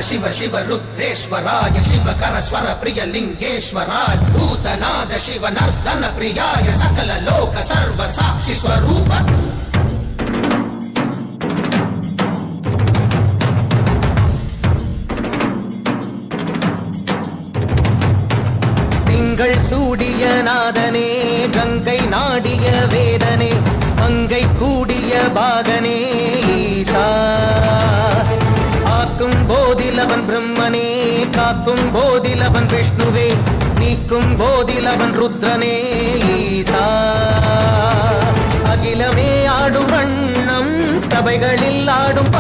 शिव शिव रुद्रेश्वराय शिवकर स्वर प्रिय लिंगेश्वराय भूतनाद शिव नर्दन प्रियाय सकल लोक सर्व साक्षि स्वरूप திங்கள் சூடிய நாதனே கங்கை நாடிய வேதனே மங்கை கூடிய பாகனே ஈசா ஆக்கும் போதிலவன் பிரம்மனே காக்கும் போதிலவன் விஷ்ணுவே நீக்கும் போதிலவன் ருத்ரனே ஈசா அகிலமே ஆடும் வண்ணம் சபைகளில் ஆடும்